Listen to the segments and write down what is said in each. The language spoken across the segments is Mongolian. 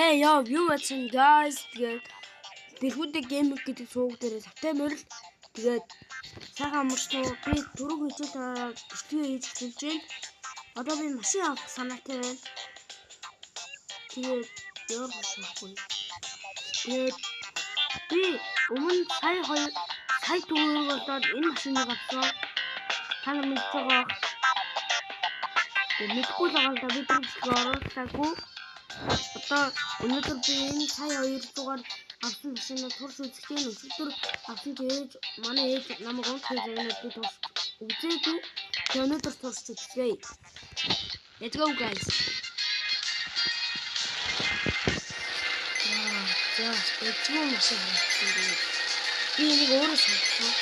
Hey yo, you watching guys? Тэгээд Бэрхүүдэ гейминг гэдэг сууг дээрээ Септембер л тэгээд сайхан амарчгүй би дөрөв хичээл бичлэгээ хийж эхэлж байна. Одоо би машин авах санаатай байна. Тэгээд өөр хашихгүй. Тэгээд би өмнө сая төгрөг болоод энэ машиныг авсан. Та нар мэдж байгаа. Мэдгүй л байгаа л да би тэр бичлэгээ оруулсаагүй. Одоо өнөөдөр би энэ сая 200-аар авсан машинаа турш үзэх юм. Өчигдөр авсан ээж манай ээж намайг онцгой загнаад би турш үзээгүй. Тэгээ өнөөдөр турш үзье. Let's go guys. За, эцэг машин авсан. Би энийг өөрөө сонгосон.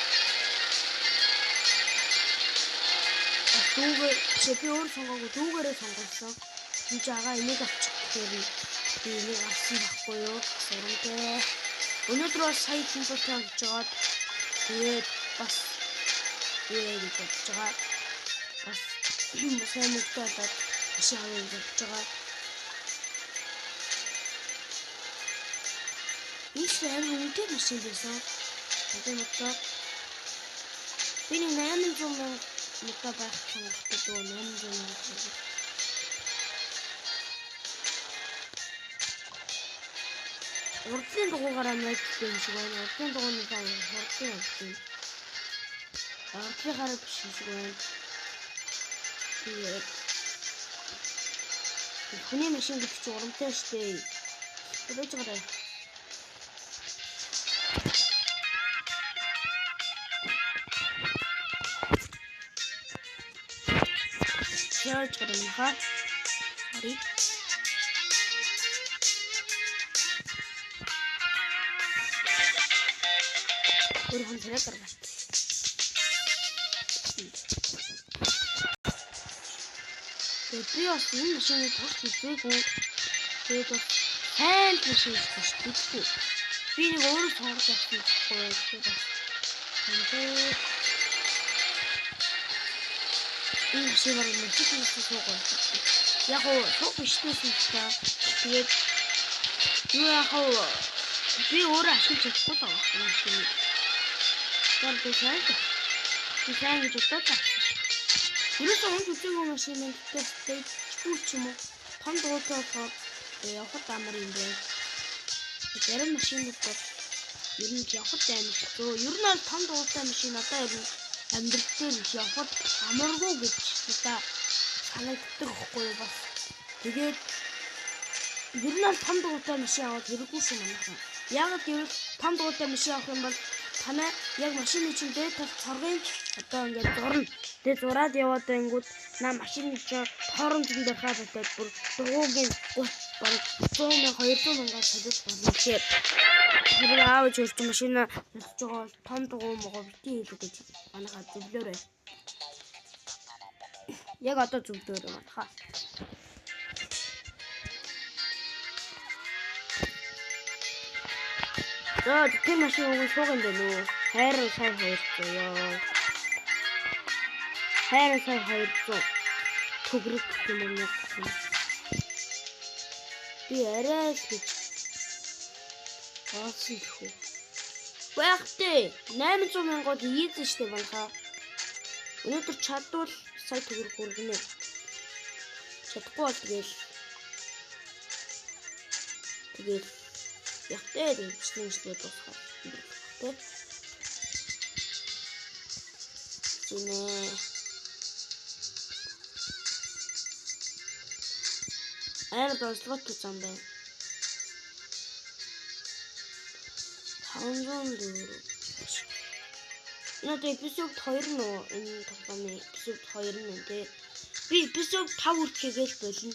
Дүүгээр би өөрөө сонгоогүй дүүгээрээ сонгосон. Би жагаа энийг авчих гэхээр би энийг авсан байхгүй юу? Соромжээ. Өнөөдөр бас сая тэмцэлтэй болж байгаад тэгээд бас яг болж байгаа. Бас сайн мөнгөтэй болоод машин авах гэж байгаа. Ийм үнэтэй машин байсан. Одоо би 800 мянга мөтө байх санагддаг дөө 800 мянга. Урдлын дугуугаараа мэдсэн юм шиг байна. Урдлын дугууны сайн хурдан явсан. Урдлынхаараа биш юм шиг байна. Тэгээд хүний машин гэдэг чинь урамтай штэ. Тэгэж байгаа. Яаж гарах юм бэ? Хари. Өргөн зэрэг гаргав. Би бас энэ машиныг турш үзээгүй. Тэгээд бас сайн машин биш үү? Би нэг өөрөө сонгож авсан байхгүй юу? Энэ машинаар машин суугаа. Яг уу сууг биштэйсэн ч та. Тэгээд юу яг уу би өөрөө ашиглаж чадахгүй байгаа юм шиг. Гэрдээ сайн гэж боддог. Ерөөсөө онц үзээгүй машин нь гэхдээ чгүй ч юм уу том дуутай болохоор явахд амар юм бэ. Зарим машинууд бол ер нь явахд амар хэцүү. Ер нь бол том дуутай машин одоо ер нь амьдрал дээр явахд амаргүй гэж надаа санагддаг байхгүй юу бас. Тэгээд ер нь бол том дуутай машин аваад хэрэггүй юм байна. Яг л том дуутай машин авах юм бол танай яг машины чинь дээд тал цоргын одоо ингээд зурна. Тэгээд зураад яваад байнгут наа машины чинь хоорондын дээр хаадаг бүр дугуугийн бараг 100,000 200,000 солиулж байна. Тэгэхээр аавч өөртөө машина нутж байгаа бол том дугуй могоо битгий хийлүү гэж манайхаа зөвлөөрэй. Яг одоо зөвлөөрэй манайхаа. За тэр машин өгөн сууган байна уу? Хайрын сая 200 ёо. Хайрын сая 200 төгрөг юм уу? Би арай л гэж боосон хөө. Багтээ 800 мянгад ийзэн штэ банхаа. Өнөөдөр чадвал сая төгрөг хүргэнэ. Чадахгүй бол тэгэл ягтай бичлэнжлээ дуусгав. Тэ. Зинэ. Амар доослогот зам байна. 500 энэ эпизод 2 нөө энэ тоглоомын эпизод 2 нь тэ. Би эпизод 5 үртгэгээл болно.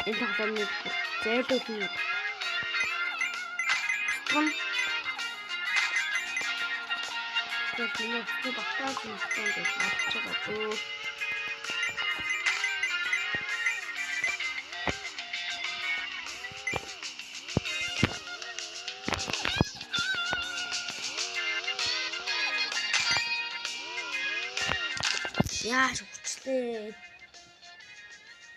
Энэ тоглоомыг зайлуулна. Тэгээд миний багтааж мэдсэн гэж бодож байгаа дөө. Яаш хүчтэй.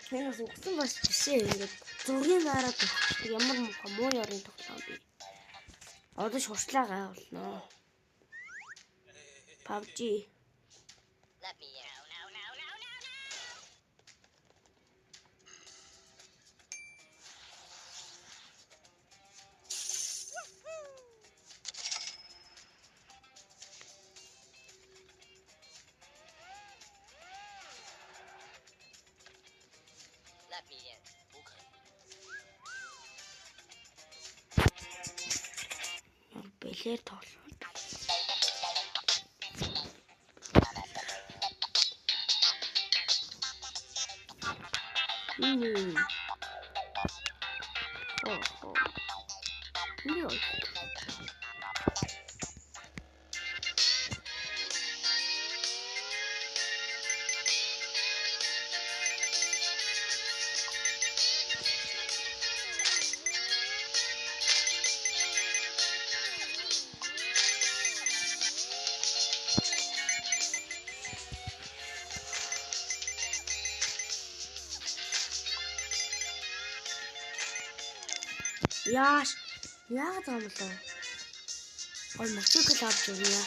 Хэнээс үгсэн бас жишээ ингээд зургийн гараад өгчих ямар муу ёрын тоглоом би. Одоо шуршлаа гайвуулнаа. PUBG. Бэлээр тоглоо. Яаш яагаад юм болов? Ой мотоцикл авч явъя.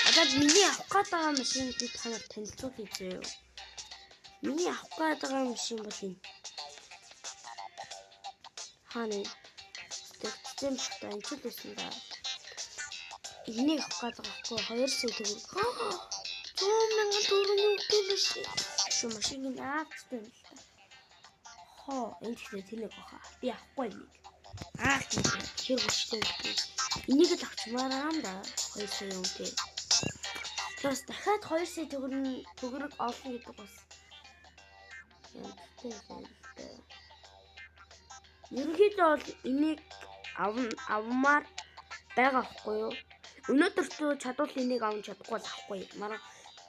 Одоо миний авах гээд байгаа машин би танаар танилцуулъя зөө. Миний авах гээд байгаа машин бол энэ. Хаана тэгтэн бахта энэ ч байсан да. Энийг авах гээд байгаа хгүй 2 сая төгрөг. 100,000 төгрөгийн үгүй биш. Шүү машиныг аавчтай юм л та. Энэ ихтэй тэнэг баха. Би авахгүй нэг. Тэр хүчтэй. Энийг л авчмаар юм да. 2 сая үнэтэй. Бас дахиад 2 сая төгрөг олно гэдэг бас. Ерөнхийдөө бол энийг авмаар байгаа байхгүй юу? Өнөөдөр чадвал энийг авч чадахгүй л авахгүй. Мараа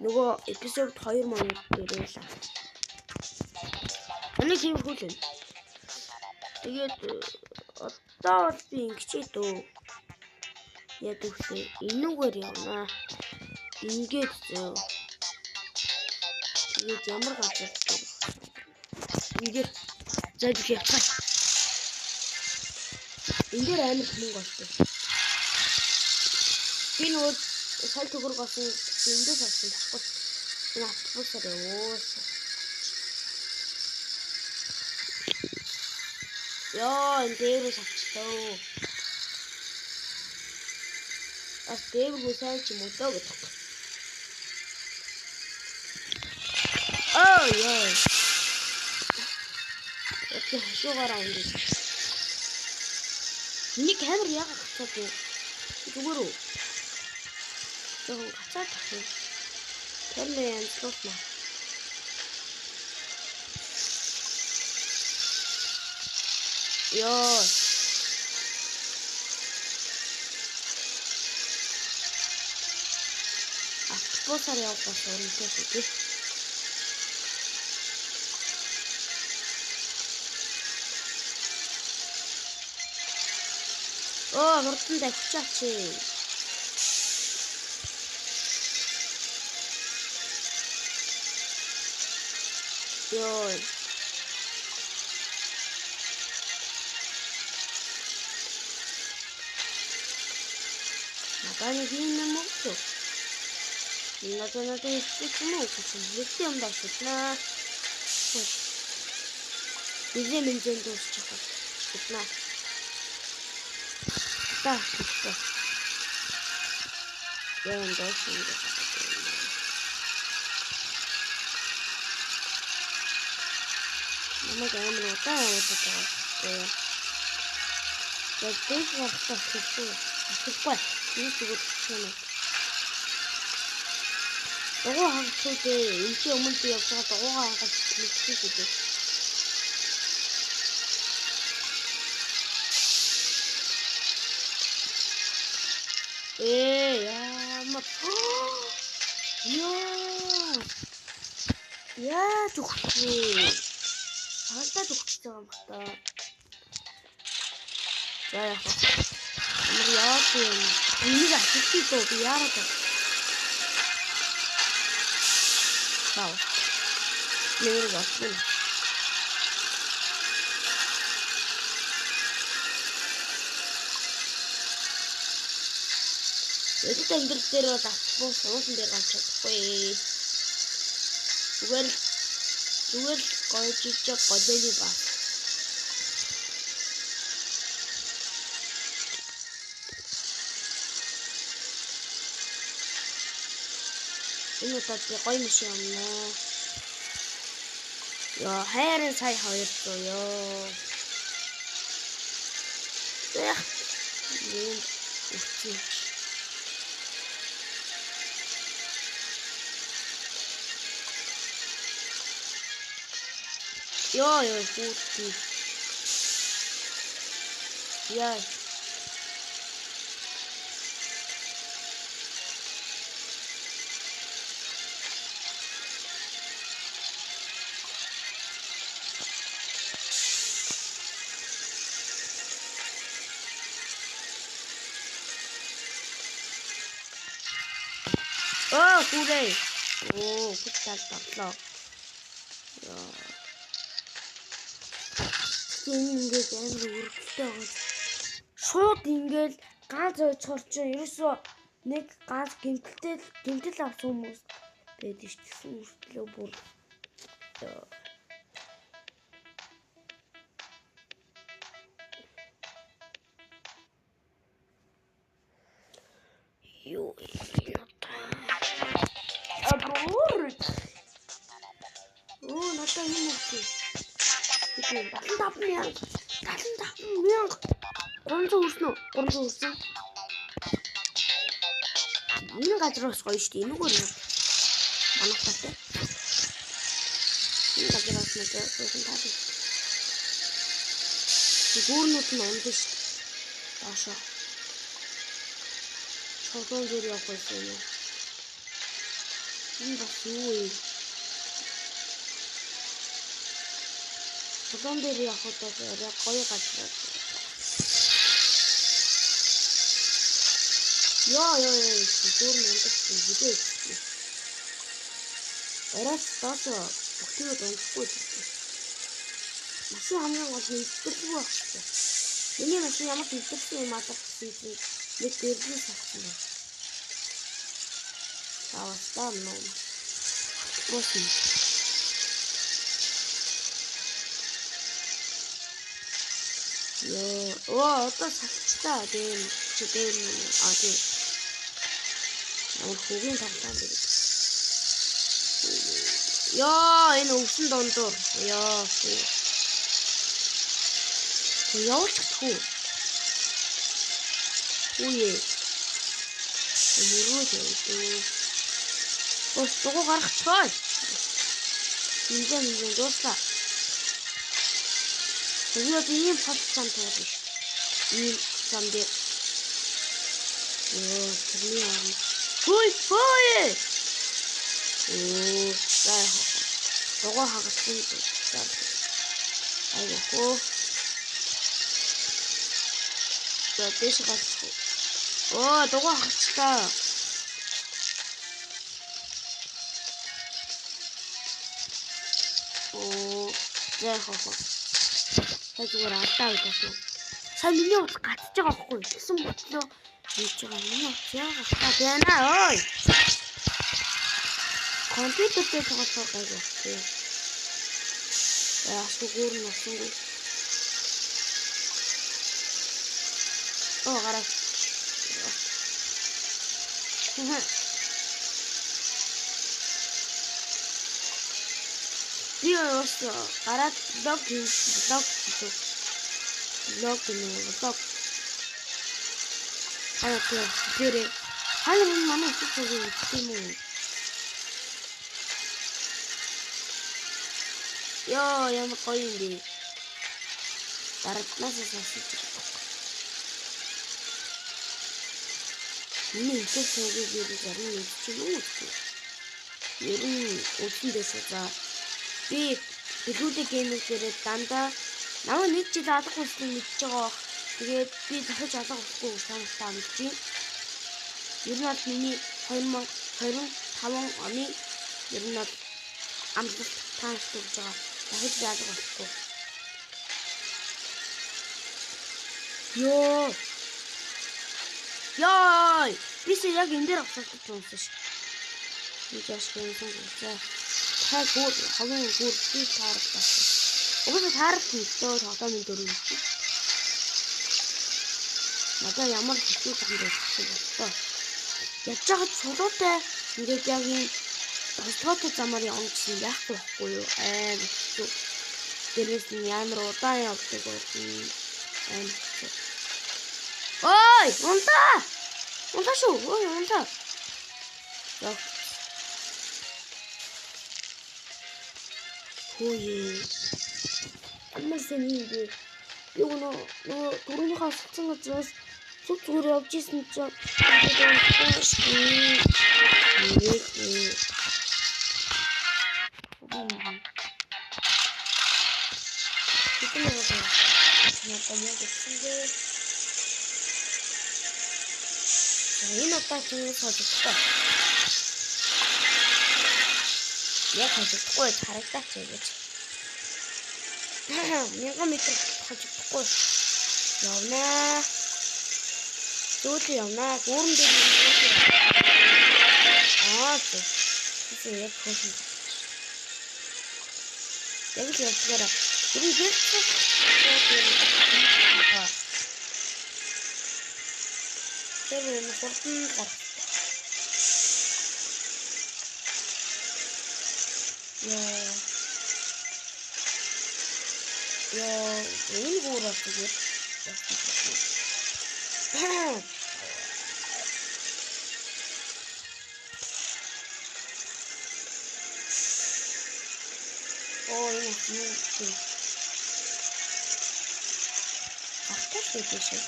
нөгөө эпизод 2 маань дээрээ. Энийг хийх үгүй л. Тэгээд одоо бол би ингэчээ дөө. Яг үгүй энүүгээр явнаа. Ингээд зөө. Тэгээд ямар газар дээр. Ингээд зайд явцгаа. Ингээд амар мөнгө олсон. Би нөгөө сая төгрөг олсон эндээс авсан байхгүй. Энэ автобусаар явуус. Яа, энэ дээрээс авчихлаа. Ас дээргүй сайн ч юм уу даа гэдэг. Яа. Эцэг хашуугаараа ингэ. Миний камер яагаад гацаад вэ? Зүгээр үү? Зөвхөн гацаад тахив. Камер янзлуулна. Яа. Автобусаар явах бас урамтай шүү. Хурдан давчаач. Ёо. Надад юм уу? Надад их юм уу? Их юм дашна. Бизэн мэнжэн дуусчих. Гитна. Да. Яан дашна. Намайг амар удаа явуулдаг байгаа. Яг дэс вахтаа хэвчээ. Хэвгүй. Энэ зүгээр хэвчээ. Догоо хангалттай энэ ч өмнө би явж байгаа догоогоо хангаж мэдчихсэн гэдэг. Яамаа. Яа зүгтээ. Халтаа зүгтэж байгаа юм байна. За яах вэ? Яах вэ? Энийг ашиглах би яарад. Wow. Нэр болчихно. Өдөрт амьдрал дээр бол атбуу суусан дээр гарч чадахгүй. Зүгээр л гоё жижиг голёны баг. Энэ удаад гоё машин амна. Яа, хайрын сая 200 ёо. Эх. Ийм үгүй. Ёо, хүүхд. Яа. Хүрээ. Хүчтэй боллоо. Яа. Ингээд амар өргөлтэй байгаа. Шууд ингээд ганц цорч ерөөсөө нэг ганц гэмтэл авсан хүмүүс байдаг шүү дээ. Үртлөө бүр. Юу надад юм уу? 75,000. 300 өрснө. 300 өрсөн. Энэ газраас гоё шүү дээ. Энэгээр нь манайхтай. Энэ газраас нэг зөсөн таа. Гүүрнүүд нь онд шүү дээ. Доошоо. Чулуун дээр явах байсан юм. Энэ бас юу вэ? Чулуун дээр явах удаа гоё газар. Яа, гүүрн ондсон vidéo. Эрэс доошоо бүгдийг онцгүй шүү. Машин хамгийн гол нь илтгэл байх шүү. Миний машин ямар ч илтгэл юм аа гэсэн чинь нэг дэрнээс авсан байна. Тавстаа ном. Просто одоо салцтай тийм чигээр тийм хөгийн тоглоом дээр. Энэ өвсөн дондор. Явуулж чадахгүй. Үе. Мөрөөд явуу. Ос дугуй гаргачихваа. Инжен дуусла. Тэгээд ийм фалцсан тоо биш. Ийм зам дээр. Тэрний арна. Хөөе. Заа. Дугуй хагасан. Айгоо. Дэш гарчих. Дугуй хагацлаа. Заа. Зүгээр алдаа байсан. Сайн миний утас гатж байгаа байхгүй. Тэгсэн бодлоо хийж байгаа. Миний утас яагаад гатж байна ой. Компьютер дээр тоглох гайгүй. Асуугаар нь авсангүй. Гараа. Биос гараад блог. Хаяа хайрын манай хэсэг юм уу? Ямар гоё юм бэ? Дарааснаас сонсож байгаа. Миний хэсэг зарим нэг ч юм уу? Ер нь өсөн дэсээ за. Би билүүдийн геймер дээр дандаа намайг нэг жил алга болсон мэдж байгаа. Тэгээд би дахиж алга болохгүй санаатай амжиж байна. Ер нь бол миний 2025 оны ер нь бол амлалт тааштай гэж байгаа. Дахиж яаж болохгүй. Ёй! Бис яг энэ дээр авсалдаж унсан ш. Нэг яшгүй юм гэсэн. Та гүр хавын гүр би таардлаа. Угсаа таарсан дөө тоглоомын дөрөв. Надаа ямар хэцүү юм бэ гэсэн. Яаж хаад чулуутай ингээд яг юм тоотой замаар явна гэсэн яахгүй байхгүй юу? Хэцүү. Дээрээс нь ямар удаан явдаг вэ? Ой, унтаа! Унтаа шүү. Ой, унтаа. Яа. Хөөе. Амарсан юм би. Би нөгөө түрүүнийхээ асуултсан газраас зүгээр явж исэн чинь энэ удаа чинь содтой. Яг хажигдахгүй харагдаач гэж. 1000 м хажигдахгүй. Явнаа. Зөөлөн явнаа. Гүүрэн дээр тийм яг хөөсөн. Яг л явдгаараа. Гэрийн гэрчээ. Тэр нь хурдан гар. Энэ гүүрээ тэгээд. Энэ юу. Ахтаа хийчихээ.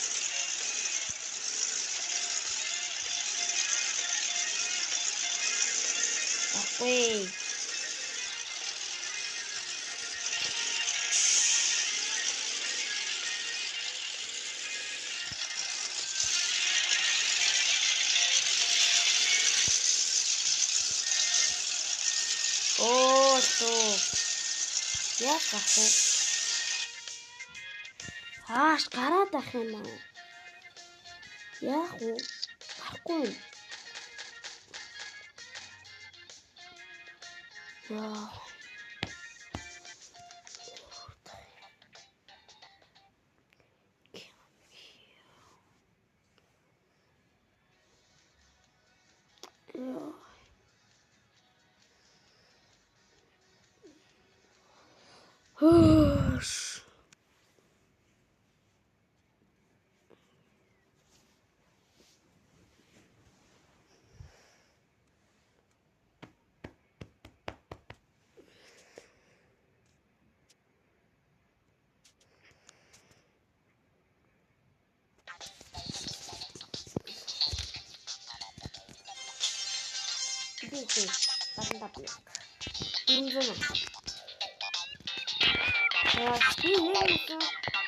Ой. Яг гахаа. Хааш гараад ах юм аа. Яах вэ? Гарахгүй. Яа. Окей, пошла так. Турнзон. Би нэг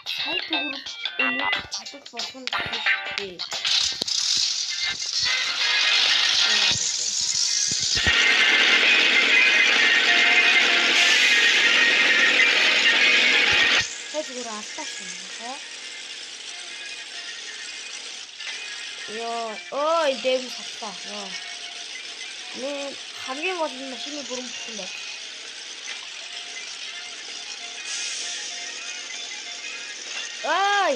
сайт өгөр өнөд чадах болгоно гэхээ. Сайт өгөр алтаасан байна. Ой, дэм хатаа. Нэг хамгийн гол нь машины бүрэн бүтэн байна. Ой!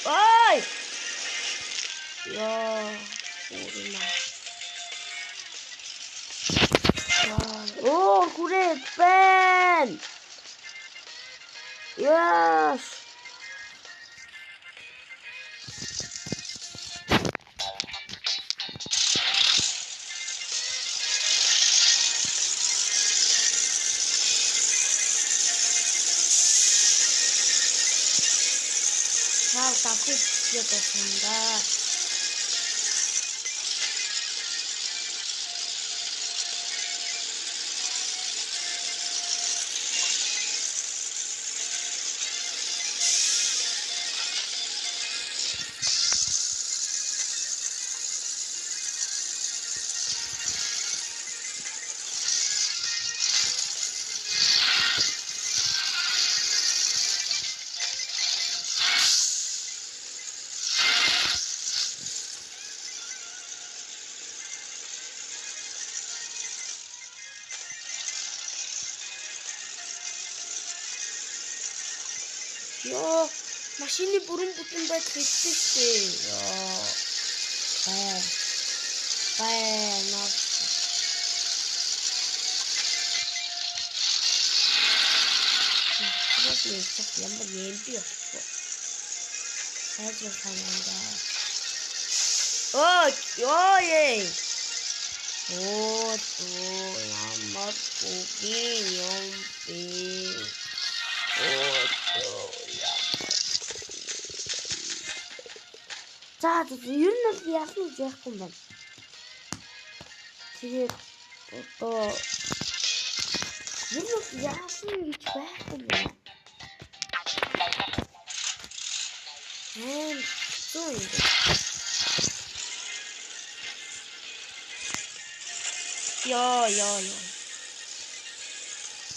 Ой! Урина. Great pen! Yes! Wow, tapi dia tersendat. Ёо, машины бүрэн бүтэн байдал хэлсэн шүү дээ. Ёо. Наа. Ямар юм бэ? Хайж санаандаа. Ёо ээ. Ямар бүгийн юм бэ? За ер нь бол яасан гэж яахгүй юм байна. Тэгээд одоо ер нь бол яасан гэж байхгүй юм байна. Зөө юм. Ёо.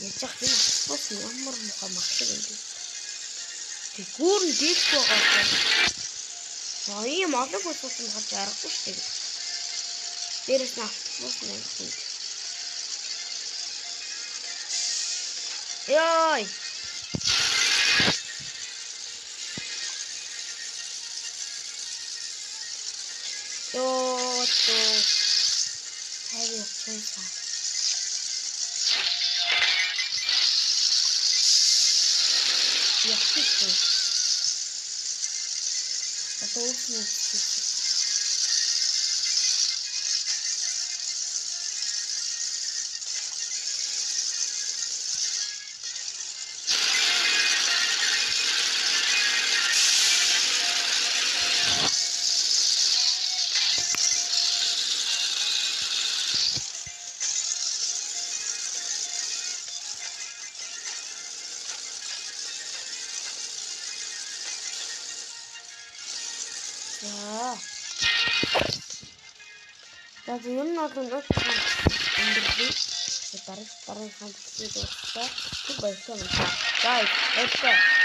Ячах тийм бос ямар мохоо маглаг юм бэ? Тэг гүүрэн дээлгүй байгаа. Ийм олон хүмүүс нь харж аргагүй шүү дээ. Дээрээс нь автобус нэг хүн. Ёй. Хайр яцсан. Яхтгүй. Одоо үгүй. За ер нь бол өнөөдөр өндөрлөе. Дараагийн хандлагыг дуусгая. Баярлалаа. За баярлалаа.